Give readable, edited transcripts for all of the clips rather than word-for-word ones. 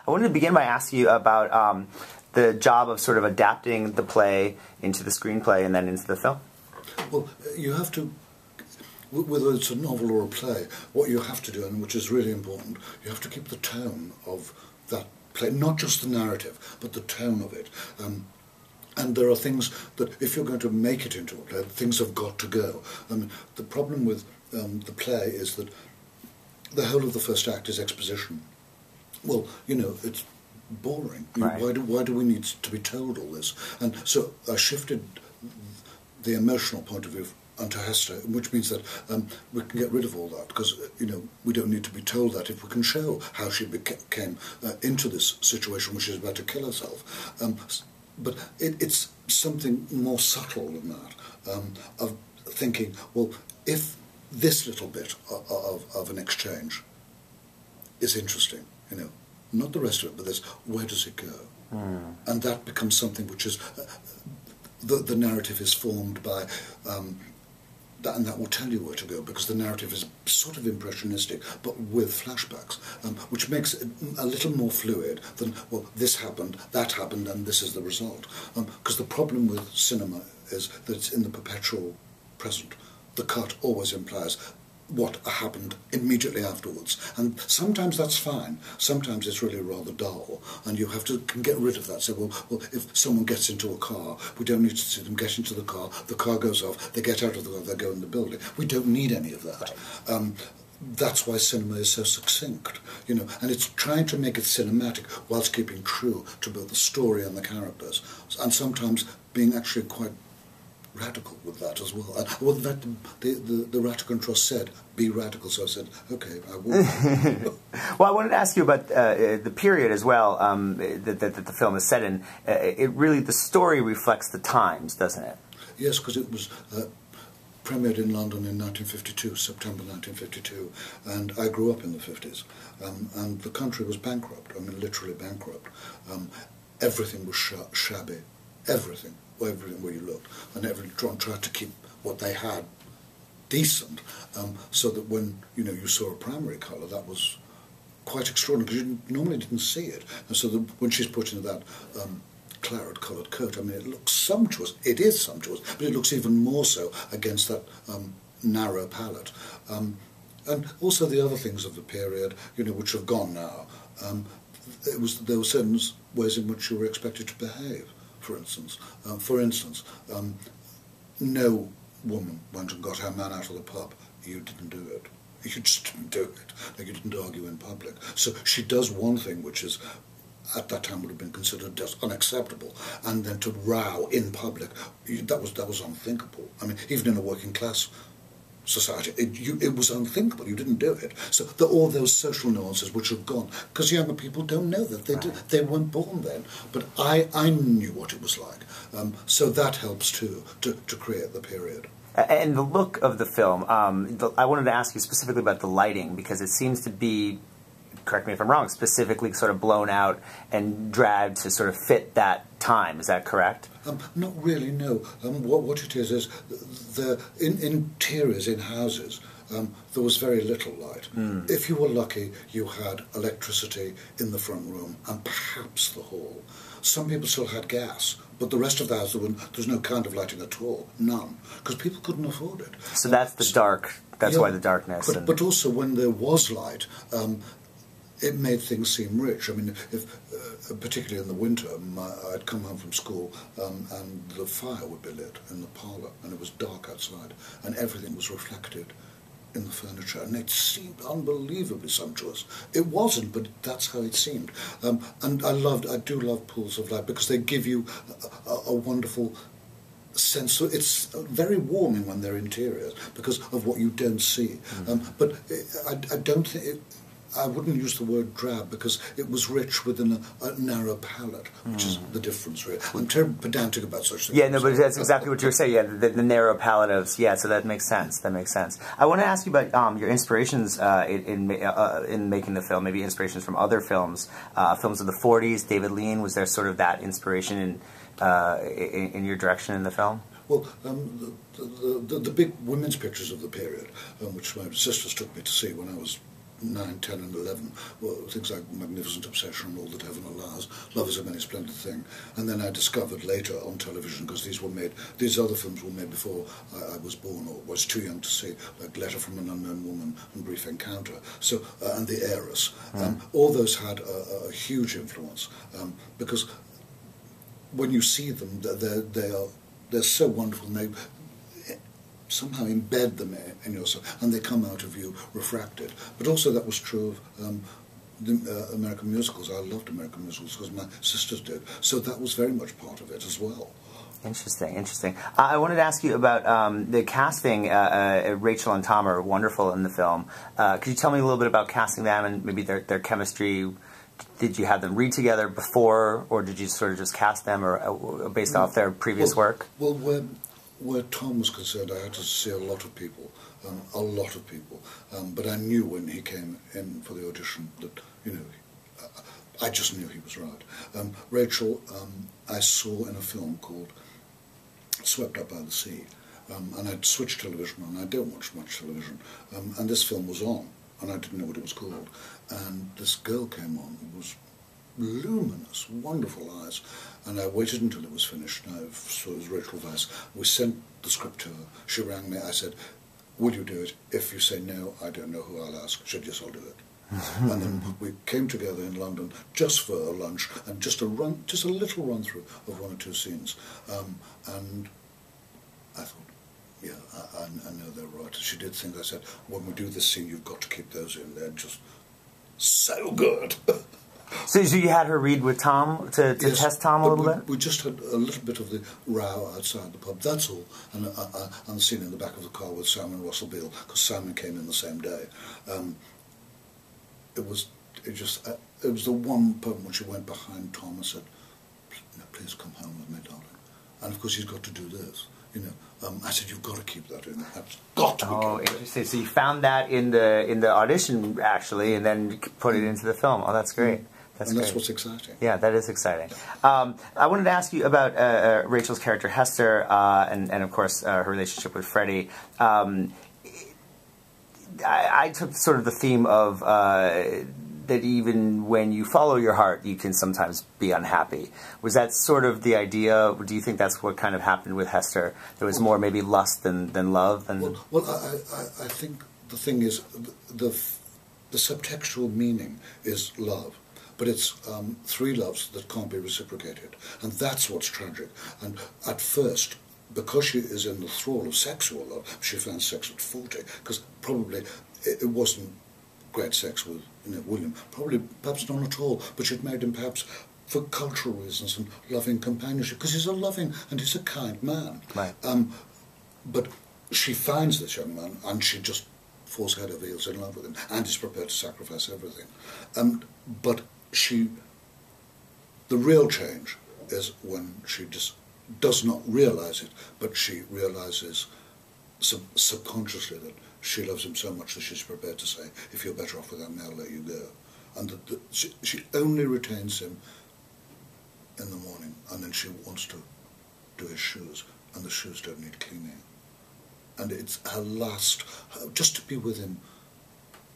I wanted to begin by asking you about the job of sort of adapting the play into the screenplay and then into the film. Well, you have to, whether it's a novel or a play, what you have to do, and which is really important, you have to keep the tone of that play, not just the narrative, but the tone of it. And there are things that, if you're going to make it into a play, things have got to go. I mean, the problem with the play is that the whole of the first act is exposition. Well, you know, it's boring. Right. Why do we need to be told all this? And so I shifted the emotional point of view onto Hester, which means that we can get rid of all that, because, you know, we don't need to be told that if we can show how she came into this situation where she's about to kill herself. But it's something more subtle than that, of thinking, well, if this little bit of an exchange is interesting, you know, not the rest of it, but this, where does it go? Mm. And that becomes something which is, the narrative is formed by, that, and that will tell you where to go, because the narrative is sort of impressionistic, but with flashbacks, which makes it a little more fluid than, well, this happened, that happened, and this is the result. Because the problem with cinema is that it's in the perpetual present. The cut always implies what happened immediately afterwards, and sometimes that's fine, sometimes it's really rather dull, and you have to can get rid of that. So, well, if someone gets into a car, we don't need to see them get into the car goes off, they get out of the car, they go in the building. We don't need any of that. Right. That's why cinema is so succinct, you know, and it's trying to make it cinematic whilst keeping true to both the story and the characters, and sometimes being actually quite radical with that as well. Well, that the Radical Trust said, be radical, so I said, okay, I will. Well, I wanted to ask you about the period as well that the film is set in. It really, the story reflects the times, doesn't it? Yes, because it was premiered in London in 1952, September 1952, and I grew up in the 50s, and the country was bankrupt, I mean literally bankrupt. Everything was shabby, everything where you looked, and everyone tried to keep what they had decent, so that when, you know, you saw a primary colour, that was quite extraordinary, because you normally didn't see it. And so when she's put into that claret-coloured coat, I mean, it looks sumptuous. It is sumptuous, but it looks even more so against that narrow palette. And also the other things of the period, you know, which have gone now. There were certain ways in which you were expected to behave. For instance, no woman went and got her man out of the pub. You didn't do it. You just didn't do it. Like, you didn't argue in public. So she does one thing which is, at that time, would have been considered just unacceptable, and then to row in public, that was unthinkable. I mean, even in a working class society, it was unthinkable. You didn't do it. So all those social nuances which have gone, because younger people don't know that they weren't born then. But I knew what it was like. So that helps too to create the period. And the look of the film, I wanted to ask you specifically about the lighting, because it seems to be, correct me if I'm wrong, specifically sort of blown out and dragged to sort of fit that time. Is that correct? Not really, no. What it is the interiors in houses, there was very little light. Mm. If you were lucky, you had electricity in the front room and perhaps the hall. Some people still had gas, but the rest of the house, there was no kind of lighting at all, none, because people couldn't afford it. So that's the dark, that's why the darkness. But also when there was light, it made things seem rich. I mean, particularly in the winter, I'd come home from school and the fire would be lit in the parlour, and it was dark outside, and everything was reflected in the furniture, and it seemed unbelievably sumptuous. It wasn't, but that's how it seemed. And I do love pools of light, because they give you a wonderful sense. So it's very warming when they're interiors, because of what you don't see. But I don't think I wouldn't use the word drab, because it was rich within a narrow palette, which is the difference, really. I'm terribly pedantic about such things. Yeah, no, but that's exactly what you were saying. Yeah, the narrow palette of, yeah. So that makes sense. That makes sense. I want to ask you about your inspirations in making the film. Maybe inspirations from other films, films of the '40s. David Lean, was there sort of that inspiration in your direction in the film? Well, the big women's pictures of the period, which my sisters took me to see when I was 9, 10 and 11 were things like Magnificent Obsession and All That Heaven Allows, Love Is a Many Splendid Thing. And then I discovered later on television, because these other films were made before I was born or was too young to see, like Letter from an Unknown Woman and Brief Encounter, so and The Heiress. All those had a huge influence, because when you see them, they're so wonderful, and they somehow embed them in yourself, and they come out of you refracted. But also that was true of the American musicals. I loved American musicals because my sisters did, so that was very much part of it as well. Interesting, interesting. I wanted to ask you about the casting. Rachel and Tom are wonderful in the film. Could you tell me a little bit about casting them and maybe their chemistry? Did you have them read together before, or did you sort of just cast them, or based off their previous work? Well, where Tom was concerned, I had to see a lot of people, but I knew when he came in for the audition that, you know, I just knew he was right. Rachel, I saw in a film called Swept Up by the Sea, and I'd switched television on. I don't watch much television, and this film was on, and I didn't know what it was called, and this girl came on who was luminous, wonderful eyes, and I waited until it was finished, and I saw it was Rachel Weisz. We sent the script to her. She rang me. I said, "Will you do it? If you say no, I don't know who I'll ask." She said, "Yes, I'll do it." And then we came together in London just for a lunch and just a little run through of 1 or 2 scenes, and I thought, yeah, I know they're right. She did think, I said, "When we do this scene, you've got to keep those in. They're just so good." So you had her read with Tom to yes, test Tom a little bit? We just had a little bit of the row outside the pub, that's all, and the scene in the back of the car with Simon Russell Beale, because Simon came in the same day. It was the one point when she went behind Tom and said, "Please come home with me, darling." And of course he's got to do this. You know, I said, "You've got to keep that in. That's got to be kept." Oh, interesting. So you found that in the audition actually, and then put it into the film. Oh, that's great. That's what's exciting. Yeah, that is exciting. I wanted to ask you about Rachel's character Hester, and of course her relationship with Freddie. I took sort of the theme of that even when you follow your heart, you can sometimes be unhappy. Was that sort of the idea? Do you think that's what kind of happened with Hester? There was more maybe lust than love? Well, I think the thing is, the subtextual meaning is love. But it's 3 loves that can't be reciprocated. And that's what's tragic. And at first, because she is in the thrall of sexual love, she found sex at 40, because probably it wasn't great sex with William. Perhaps none at all, but she'd married him perhaps for cultural reasons and loving companionship, because he's a loving and he's a kind man. Right. But she finds this young man, and she just falls head over heels in love with him, and is prepared to sacrifice everything. But the real change is when she just does not realise it, but she realises subconsciously that she loves him so much that she's prepared to say, "If you're better off with him, I'll let you go." And that she only retains him in the morning, and then she wants to do his shoes, and the shoes don't need cleaning. And it's her last, just to be with him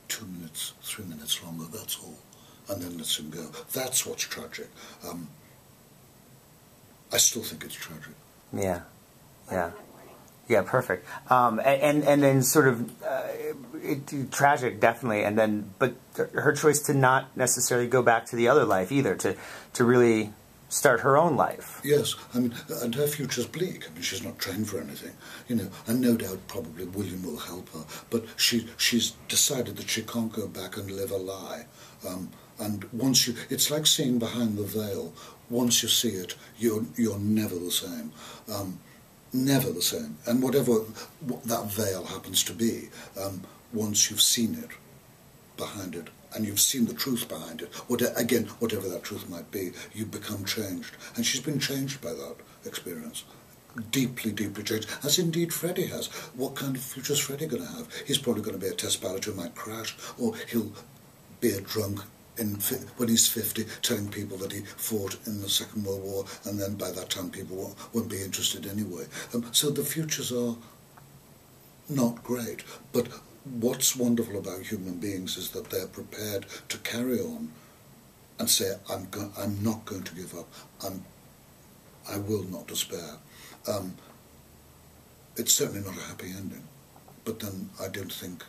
2 minutes, 3 minutes longer, that's all. And then lets him go. That's what's tragic. I still think it's tragic. Yeah, yeah, yeah. Perfect. And then sort of tragic, definitely. And then, but her choice to not necessarily go back to the other life either, to really start her own life. Yes, I mean, and her future's bleak. I mean, she's not trained for anything, you know, and no doubt probably William will help her. But she's decided that she can't go back and live a lie. And once it's like seeing behind the veil. Once you see it, you're never the same. Never the same. And whatever that veil happens to be, once you've seen it, behind it, and you've seen the truth behind it, whatever that truth might be, you become changed. And she's been changed by that experience. Deeply, deeply changed, as indeed Freddie has. What kind of future is Freddie going to have? He's probably going to be a test pilot who might crash, or he'll be a drunk when he's 50, telling people that he fought in the Second World War, and then by that time people won't be interested anyway. So the futures are not great, but what's wonderful about human beings is that they're prepared to carry on and say, I'm not going to give up. I will not despair. It's certainly not a happy ending, but then I don't think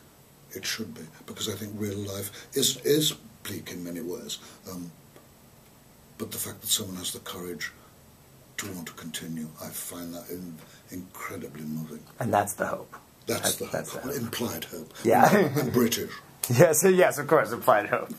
it should be, because I think real life is bleak in many ways. But the fact that someone has the courage to want to continue, I find that incredibly moving. And that's the hope. That's the hope. Implied hope. Yeah. And British. Yes, of course, implied hope.